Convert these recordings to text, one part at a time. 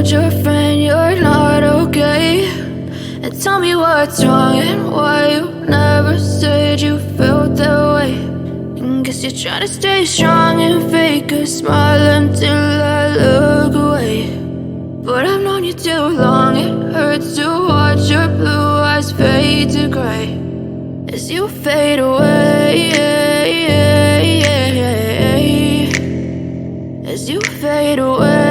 told your friend you're not okay? And tell me what's wrong and why you never said you felt that way. And guess you're trying to stay strong and fake a smile until I look away. But I've known you too long, it hurts to watch your blue eyes fade to gray as you fade away, as you fade away.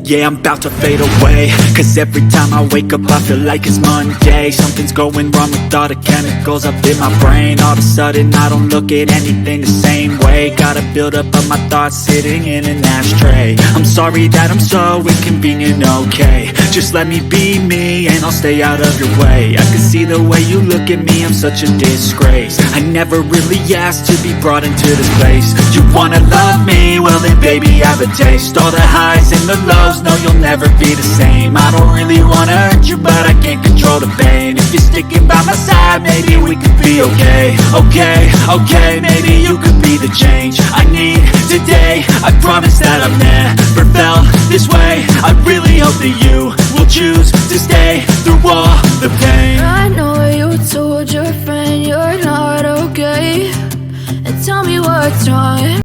Yeah, I'm about to fade away, cause every time I wake up I feel like it's Monday. Something's going wrong with all the chemicals up in my brain. All of a sudden I don't look at anything the same way. Got a buildup of my thoughts sitting in an ashtray. I'm sorry that I'm so inconvenient, okay? Just let me be me and I'll stay out of your way. I can see the way you look at me, I'm such a disgrace. I never really asked to be brought into this place. You wanna love me? Well then baby I have a taste. All the highs and the lows, no you'll never be the same. I don't really wanna hurt you, but I can't control the pain. If you're sticking by my side, maybe we could be okay. Okay, maybe you could be the change I need today. I promise that I've never felt this way. I really hope that you will choose to stay through all the pain. I know you told your friend you're not okay, and tell me what's wrong.